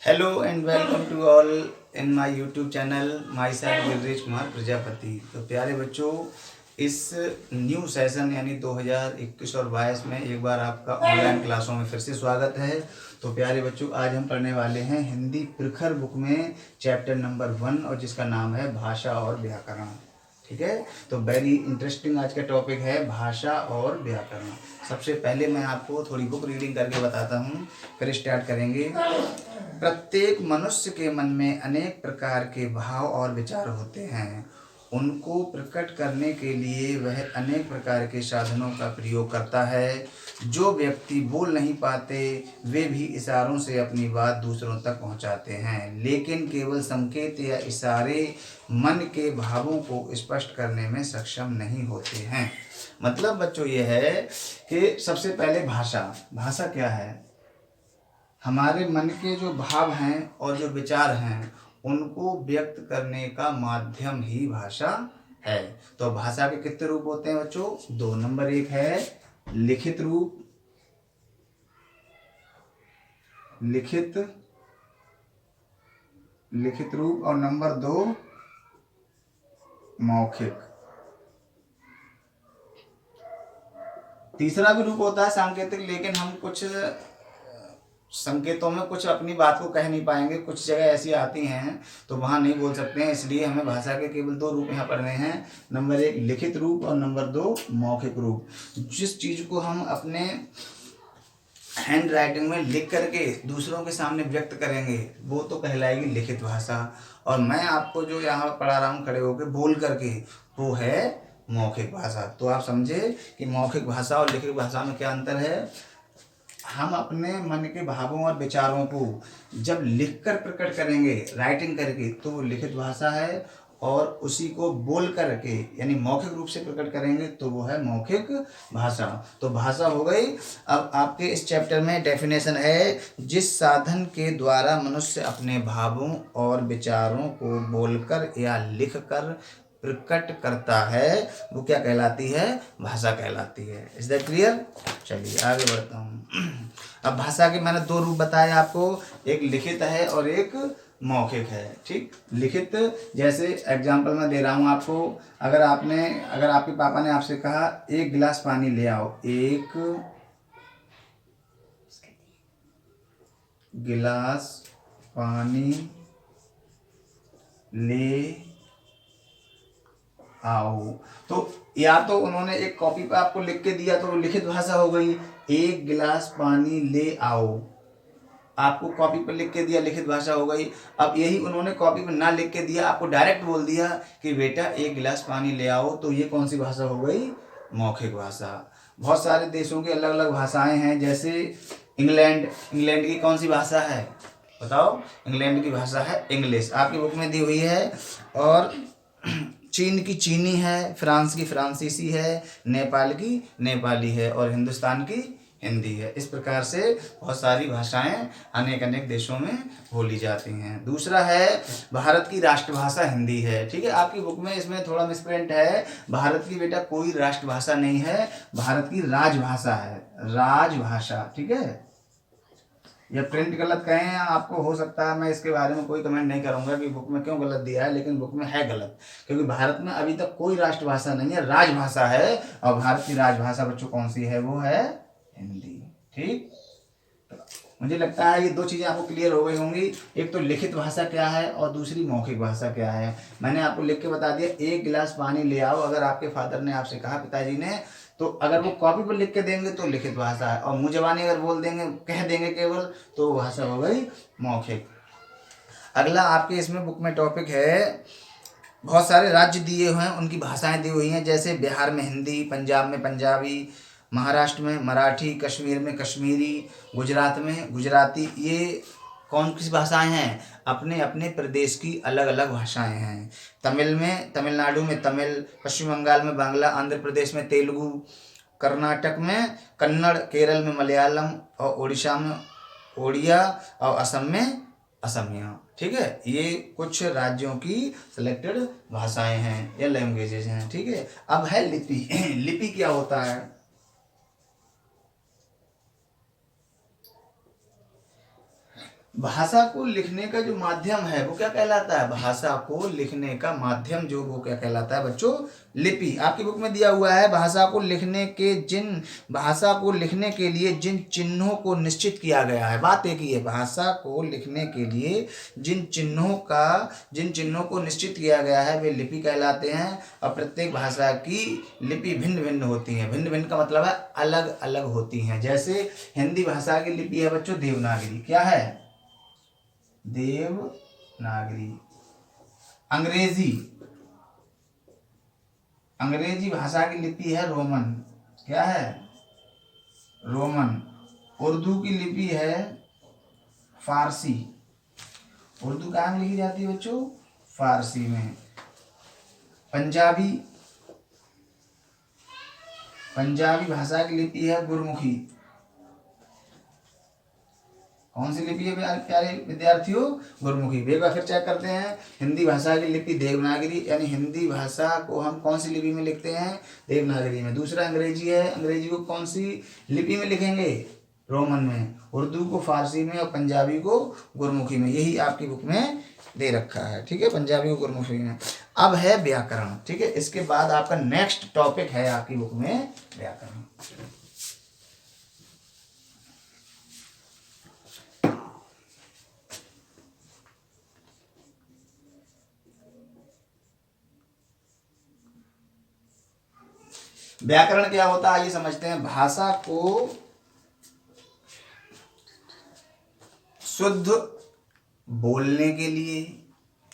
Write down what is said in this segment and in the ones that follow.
Hello and welcome to all in my YouTube channel myself Giriraj Kumar Prajapati. तो प्यारे बच्चों, इस न्यू सेशन यानी 2021 और 22 में एक बार आपका ऑनलाइन क्लासों में फिर से स्वागत है। तो प्यारे बच्चों, आज हम पढ़ने वाले हैं हिंदी प्रखर बुक में चैप्टर नंबर 1 और जिसका नाम है भाषा और व्याकरण। ठीक है, तो वेरी इंटरेस्टिंग आज का टॉपिक है भाषा और व्याकरण। सबसे पहले मैं आपको थोड़ी बुक रीडिंग करके बताता हूँ, फिर स्टार्ट करेंगे। प्रत्येक मनुष्य के मन में अनेक प्रकार के भाव और विचार होते हैं। उनको प्रकट करने के लिए वह अनेक प्रकार के साधनों का प्रयोग करता है। जो व्यक्ति बोल नहीं पाते वे भी इशारों से अपनी बात दूसरों तक पहुंचाते हैं, लेकिन केवल संकेत या इशारे मन के भावों को स्पष्ट करने में सक्षम नहीं होते हैं। मतलब बच्चों ये है कि सबसे पहले भाषा क्या है? हमारे मन के जो भाव हैं और जो विचार हैं उनको व्यक्त करने का माध्यम ही भाषा है। तो भाषा के कितने रूप होते हैं बच्चों? 2। नंबर 1 है लिखित रूप, लिखित रूप, और नंबर 2 मौखिक। तीसरा भी रूप होता है सांकेतिक, लेकिन हम कुछ संकेतों में कुछ अपनी बात को कह नहीं पाएंगे, कुछ जगह ऐसी आती हैं तो वहाँ नहीं बोल सकते हैं, इसलिए हमें भाषा के केवल 2 रूप यहाँ पढ़ने हैं। नंबर 1 लिखित रूप और नंबर 2 मौखिक रूप। जिस चीज़ को हम अपने हैंड राइटिंग में लिख करके दूसरों के सामने व्यक्त करेंगे वो तो कहलाएगी लिखित भाषा, और मैं आपको जो यहाँ पढ़ा रहा हूँ खड़े होकर बोल करके वो है मौखिक भाषा। तो आप समझे कि मौखिक भाषा और लिखित भाषा में क्या अंतर है। हम अपने मन के भावों और विचारों को जब लिखकर प्रकट करेंगे राइटिंग करके तो वो लिखित भाषा है, और उसी को बोल करके यानी मौखिक रूप से प्रकट करेंगे तो वो है मौखिक भाषा। तो भाषा हो गई। अब आपके इस चैप्टर में डेफिनेशन है, जिस साधन के द्वारा मनुष्य अपने भावों और विचारों को बोलकर या लिखकर प्रकट करता है वो क्या कहलाती है? भाषा कहलाती है। Is that clear? चलिए आगे बढ़ता हूँ। अब भाषा के मैंने 2 रूप बताए आपको, एक लिखित है और एक मौखिक है। ठीक, लिखित जैसे एग्जांपल मैं दे रहा हूँ आपको। अगर आपके पापा ने आपसे कहा 1 गिलास पानी ले आओ, 1 गिलास पानी ले आओ, तो या तो उन्होंने एक कॉपी पे आपको लिख के दिया तो वो लिखित भाषा हो गई, 1 गिलास पानी ले आओ, आपको कॉपी पर लिख के दिया, लिखित भाषा हो गई। अब यही उन्होंने कॉपी पर ना लिख के दिया, आपको डायरेक्ट बोल दिया कि बेटा 1 गिलास पानी ले आओ, तो ये कौन सी भाषा हो गई? मौखिक भाषा। बहुत सारे देशों की अलग अलग भाषाएं हैं, जैसे इंग्लैंड की कौन सी भाषा है बताओ? इंग्लैंड की भाषा है इंग्लिश, आपकी बुक में दी हुई है। और चीन की चीनी है, फ्रांस की फ्रांसीसी है, नेपाल की नेपाली है, और हिंदुस्तान की हिंदी है। इस प्रकार से बहुत सारी भाषाएं अनेक देशों में बोली जाती हैं। दूसरा है भारत की राष्ट्रभाषा हिंदी है। ठीक है, आपकी बुक में इसमें थोड़ा मिसप्रिंट है, भारत की बेटा कोई राष्ट्रभाषा नहीं है, भारत की राजभाषा है, राजभाषा। ठीक है, या प्रिंट गलत कहें या आपको, हो सकता है, मैं इसके बारे में कोई कमेंट नहीं करूंगा कि बुक में क्यों गलत दिया है, लेकिन बुक में है गलत, क्योंकि भारत में अभी तक कोई राष्ट्रभाषा नहीं है, राजभाषा है। और भारत की राजभाषा बच्चों कौन सी है? वो है हिंदी। ठीक, मुझे लगता है ये 2 चीज़ें आपको क्लियर हो गई होंगी। एक तो लिखित भाषा क्या है और दूसरी मौखिक भाषा क्या है। मैंने आपको लिख के बता दिया, 1 गिलास पानी ले आओ। अगर आपके फादर ने आपसे कहा, पिताजी ने, तो अगर वो कॉपी पर लिख के देंगे तो लिखित भाषा है, और मुँह जबानी अगर बोल देंगे, कह देंगे केवल, तो भाषा हो गई मौखिक। अगला आपके इसमें बुक में टॉपिक है, बहुत सारे राज्य दिए हुए हैं, उनकी भाषाएं दी हुई हैं, जैसे बिहार में हिंदी, पंजाब में पंजाबी, महाराष्ट्र में मराठी, कश्मीर में कश्मीरी, गुजरात में गुजराती। ये कौन सी भाषाएं हैं? अपने अपने प्रदेश की अलग अलग भाषाएं हैं। तमिलनाडु में तमिल, पश्चिम बंगाल में बांग्ला, आंध्र प्रदेश में तेलुगु, कर्नाटक में कन्नड़, केरल में मलयालम, और उड़ीसा में ओडिया, और असम में असमिया। ठीक है, ये कुछ राज्यों की सिलेक्टेड भाषाएं हैं या लैंग्वेजेज हैं। ठीक है, अब है लिपि। लिपि क्या होता है? भाषा को लिखने का जो माध्यम है वो क्या कहलाता है? भाषा को लिखने का माध्यम जो वो क्या कहलाता है बच्चों? लिपि। आपकी बुक में दिया हुआ है भाषा को लिखने के लिए जिन चिन्हों को निश्चित किया गया है। बात एक ही है, भाषा को लिखने के लिए जिन चिन्हों को निश्चित किया गया है वे लिपि कहलाते हैं। और प्रत्येक भाषा की लिपि भिन्न भिन्न होती है। भिन्न भिन्न का मतलब है अलग अलग होती हैं। जैसे हिंदी भाषा की लिपि है बच्चों देवनागरी। क्या है? देवनागरी। अंग्रेजी भाषा की लिपि है रोमन। क्या है? रोमन। उर्दू की लिपि है फारसी। उर्दू कहाँ में लिखी जाती है बच्चों? फारसी में। पंजाबी भाषा की लिपि है गुरमुखी। कौन सी लिपि है प्यारे विद्यार्थियों? गुरमुखी। एक बार फिर चेक करते हैं। हिंदी भाषा की लिपि देवनागरी, यानी हिंदी भाषा को हम कौन सी लिपि में लिखते हैं? देवनागरी में। दूसरा अंग्रेजी है, अंग्रेजी को कौन सी लिपि में लिखेंगे? रोमन में। उर्दू को फारसी में और पंजाबी को गुरमुखी में। यही आपकी बुक में दे रखा है, ठीक है, पंजाबी को गुरमुखी में। अब है व्याकरण, ठीक है। इसके बाद आपका नेक्स्ट टॉपिक है आपकी बुक में व्याकरण। व्याकरण क्या होता है आइए समझते हैं। भाषा को शुद्ध बोलने के लिए,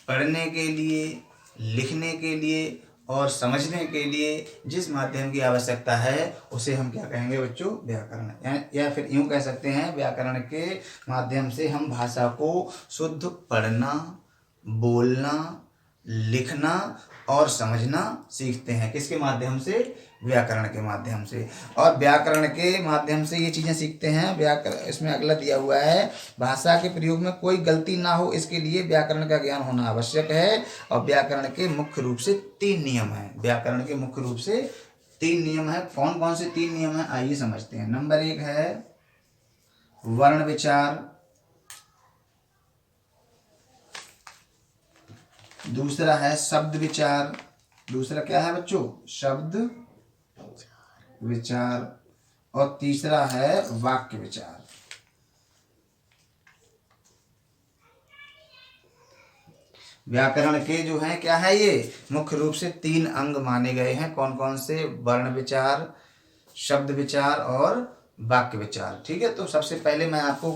पढ़ने के लिए, लिखने के लिए और समझने के लिए जिस माध्यम की आवश्यकता है उसे हम क्या कहेंगे बच्चों? व्याकरण। या फिर यूं कह सकते हैं व्याकरण के माध्यम से हम भाषा को शुद्ध पढ़ना, बोलना, लिखना और समझना सीखते हैं। किसके माध्यम से? व्याकरण के माध्यम से। और व्याकरण के माध्यम से ये चीज़ें सीखते हैं। व्याकरण इसमें अगला दिया हुआ है, भाषा के प्रयोग में कोई गलती ना हो इसके लिए व्याकरण का ज्ञान होना आवश्यक है। और व्याकरण के मुख्य रूप से 3 नियम हैं। व्याकरण के मुख्य रूप से 3 नियम है। कौन कौन से 3 नियम हैं आइए समझते हैं। नंबर 1 है वर्ण विचार। दूसरा है शब्द विचार। दूसरा क्या है बच्चों? शब्द विचार। और तीसरा है वाक्य विचार। व्याकरण के जो है क्या है ये मुख्य रूप से 3 अंग माने गए हैं। कौन कौन से? वर्ण विचार, शब्द विचार और वाक्य विचार, ठीक है। तो सबसे पहले मैं आपको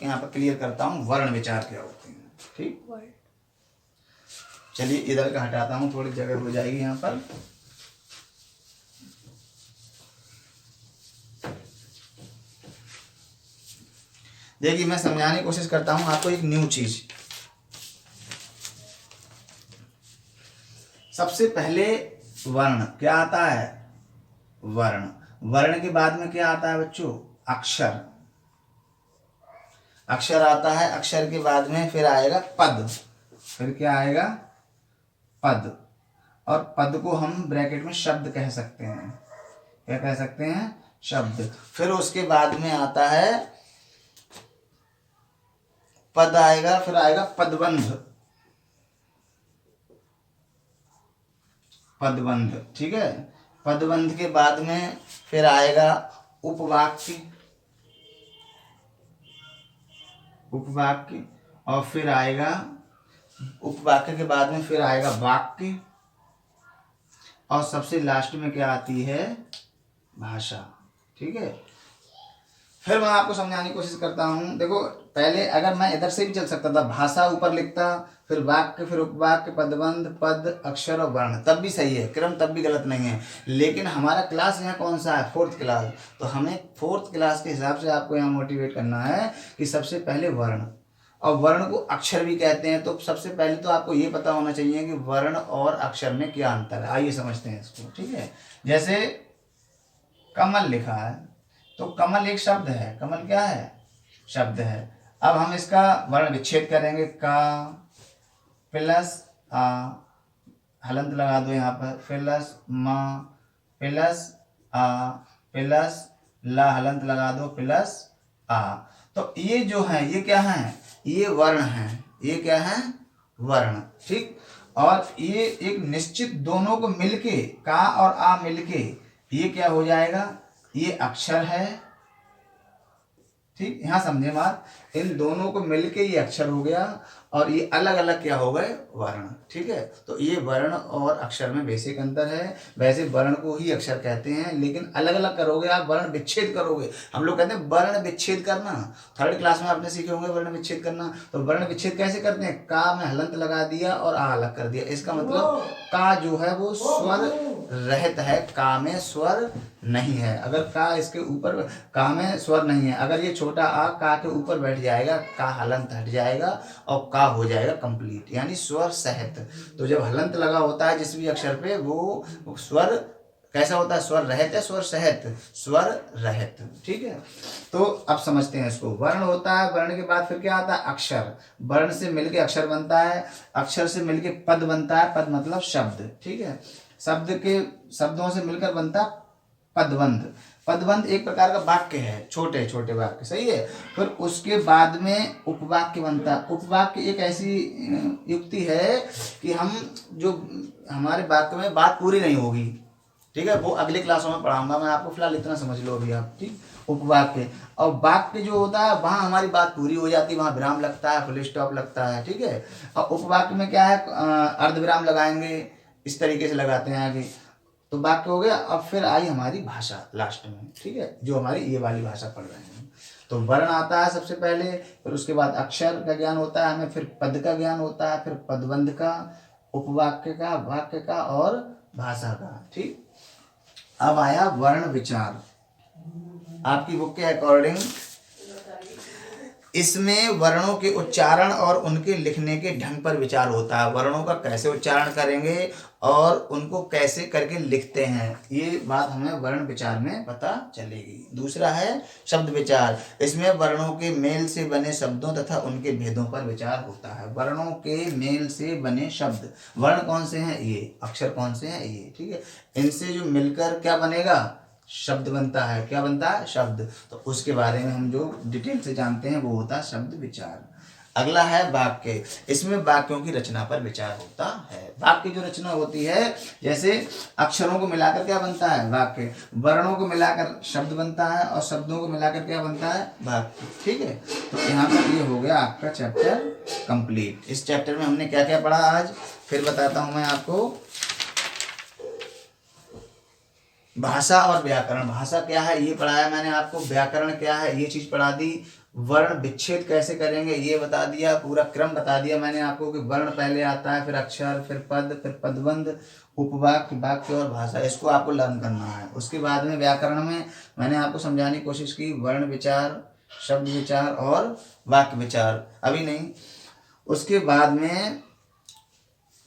यहाँ पर क्लियर करता हूँ वर्ण विचार क्या होते हैं, ठीक। चलिए इधर का हटाता हूँ, थोड़ी जगह हो जाएगी यहाँ पर। देखिए मैं समझाने की कोशिश करता हूँ आपको एक न्यू चीज। सबसे पहले वर्ण क्या आता है? वर्ण। वर्ण के बाद में क्या आता है बच्चों? अक्षर। अक्षर आता है। अक्षर के बाद में फिर आएगा पद। फिर क्या आएगा? पद। और पद को हम ब्रैकेट में शब्द कह सकते हैं। क्या कह सकते हैं? शब्द। फिर उसके बाद में आता है पद आएगा, फिर आएगा पदबंध। पदबंध, ठीक है। पदबंध के बाद में फिर आएगा उपवाक्य। उपवाक्य। और फिर आएगा उपवाक्य के बाद में फिर आएगा वाक्य। और सबसे लास्ट में क्या आती है? भाषा, ठीक है। फिर मैं आपको समझाने की कोशिश करता हूँ। देखो पहले अगर मैं इधर से भी चल सकता था, भाषा ऊपर लिखता, फिर वाक्य, फिर उपवाक्य, पदबंध, पद, अक्षर और वर्ण, तब भी सही है, क्रम तब भी गलत नहीं है। लेकिन हमारा क्लास यहाँ कौन सा है? 4th class. तो हमें 4th क्लास के हिसाब से आपको यहाँ मोटिवेट करना है कि सबसे पहले वर्ण, और वर्ण को अक्षर भी कहते हैं। तो सबसे पहले तो आपको ये पता होना चाहिए कि वर्ण और अक्षर में क्या अंतर है। आइए समझते हैं इसको, ठीक है। जैसे कमल लिखा है, तो कमल एक शब्द है। कमल क्या है? शब्द है। अब हम इसका वर्ण विच्छेद करेंगे। का प्लस आ, हलंत लगा दो यहाँ पर, प्लस मा प्लस आ प्लस ला, हलंत लगा दो, प्लस आ। तो ये जो है ये क्या है? ये वर्ण हैं, ये क्या है, वर्ण। ठीक, और ये एक निश्चित दोनों को मिलके, का और आ मिलके ये क्या हो जाएगा, ये अक्षर है। ठीक, यहाँ समझे बात, इन दोनों को मिलके ये अक्षर हो गया और ये अलग अलग क्या हो गए, वर्ण। ठीक है, तो ये वर्ण और अक्षर में बेसिक अंतर है। वैसे वर्ण को ही अक्षर कहते हैं, लेकिन अलग अलग करोगे आप, वर्ण विच्छेद करोगे। हम लोग कहते हैं वर्ण विच्छेद करना, 3rd क्लास में आपने सीखे होंगे वर्ण विच्छेद करना। तो वर्ण विच्छेद कैसे करते हैं, का में हलंत लगा दिया और आ अलग कर दिया। इसका मतलब का जो है वो स्वर रहित है, का में स्वर नहीं है। अगर का इसके ऊपर, का में स्वर नहीं है, अगर ये छोटा आ का के ऊपर बैठ जाएगा, का हलंत हट जाएगा और का हो जाएगा कंप्लीट, यानी स्वर सहित। तो जब हलंत लगा होता है जिस भी अक्षर पे, वो स्वर कैसा होता है, स्वर रहित है, स्वर सहित, स्वर रहित। ठीक है, तो अब समझते हैं इसको। वर्ण होता है, वर्ण के बाद फिर क्या आता है, अक्षर। वर्ण से मिलके अक्षर बनता है, अक्षर से मिलके पद बनता है, पद मतलब शब्द। ठीक है, शब्द के शब्दों से मिलकर बनता पदबंध। पदबंध एक प्रकार का वाक्य है, छोटे छोटे वाक्य, सही है। फिर उसके बाद में उपवाक्य बनता है। उपवाक्य एक ऐसी युक्ति है कि हम जो हमारे वाक्य में बात पूरी नहीं होगी, ठीक है, वो अगले क्लासों में पढ़ाऊंगा मैं आपको, फिलहाल इतना समझ लो अभी आप। ठीक, उपवाक्य और वाक्य जो होता है वहाँ हमारी बात पूरी हो जाती है, वहाँ विराम लगता है, फुल स्टॉप लगता है। ठीक है, और उपवाक्य में क्या है, अर्धविराम लगाएंगे, इस तरीके से लगाते हैं आगे, तो वाक्य हो गया। अब फिर आई हमारी भाषा लास्ट में, ठीक है, जो हमारी ये वाली भाषा पढ़ रहे हैं। तो वर्ण आता है सबसे पहले, फिर उसके बाद अक्षर का ज्ञान होता है हमें, फिर पद का ज्ञान होता है, फिर पदबंध का, उपवाक्य का, वाक्य का और भाषा का। ठीक, अब आया वर्ण विचार। आपकी बुक के अकॉर्डिंग इसमें वर्णों के उच्चारण और उनके लिखने के ढंग पर विचार होता है। वर्णों का कैसे उच्चारण करेंगे और उनको कैसे करके लिखते हैं, ये बात हमें वर्ण विचार में पता चलेगी। दूसरा है शब्द विचार। इसमें वर्णों के मेल से बने शब्दों तथा उनके भेदों पर विचार होता है। वर्णों के मेल से बने शब्द, वर्ण कौन से हैं, ये अक्षर कौन से हैं, ये। ठीक है, इनसे जो मिलकर क्या बनेगा, शब्द बनता है। क्या बनता है, शब्द। तो उसके बारे में हम जो डिटेल से जानते हैं वो होता है शब्द विचार। अगला है वाक्य। इसमें वाक्यों की रचना पर विचार होता है। वाक्य जो रचना होती है, जैसे अक्षरों को मिलाकर क्या बनता है, वाक्य। वर्णों को मिलाकर शब्द बनता है और शब्दों को मिलाकर क्या बनता है, वाक्य। ठीक है, तो यहाँ पर ये हो गया आपका चैप्टर कंप्लीट। इस चैप्टर में हमने क्या क्या पढ़ा आज फिर बताता हूँ मैं आपको। भाषा और व्याकरण। भाषा क्या है ये पढ़ाया मैंने आपको, व्याकरण क्या है ये चीज पढ़ा दी, वर्ण विच्छेद कैसे करेंगे ये बता दिया, पूरा क्रम बता दिया मैंने आपको कि वर्ण पहले आता है, फिर अक्षर, फिर पद, फिर पदबंध, उपवाक्य, वाक्य और भाषा। इसको आपको लर्न करना है। उसके बाद में व्याकरण में मैंने आपको समझाने की कोशिश की, वर्ण विचार, शब्द विचार और वाक्य विचार। अभी नहीं, उसके बाद में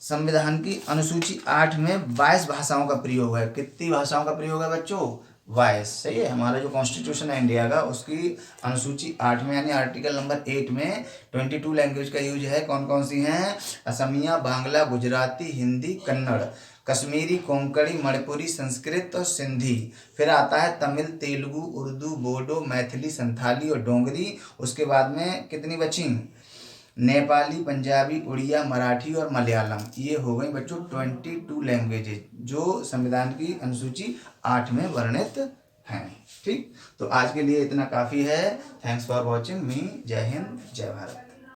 संविधान की अनुसूची 8 में 22 भाषाओं का प्रयोग है। कितनी भाषाओं का प्रयोग है बच्चों, 22। सही है, हमारा जो कॉन्स्टिट्यूशन है इंडिया का, उसकी अनुसूची 8 में यानी आर्टिकल नंबर 8 में 22 लैंग्वेज का यूज है। कौन कौन सी हैं, असमिया, बांग्ला, गुजराती, हिंदी, कन्नड़, कश्मीरी, कोंकणी, मणिपुरी, संस्कृत और सिंधी। फिर आता है तमिल, तेलुगु, उर्दू, बोडो, मैथिली, संथाली और डोंगरी। उसके बाद में कितनी बची, नेपाली, पंजाबी, उड़िया, मराठी और मलयालम। ये हो गई बच्चों 22 लैंग्वेजेज जो संविधान की अनुसूची 8 में वर्णित हैं। ठीक, तो आज के लिए इतना काफ़ी है। थैंक्स फॉर वॉचिंग मी। जय हिंद, जय भारत।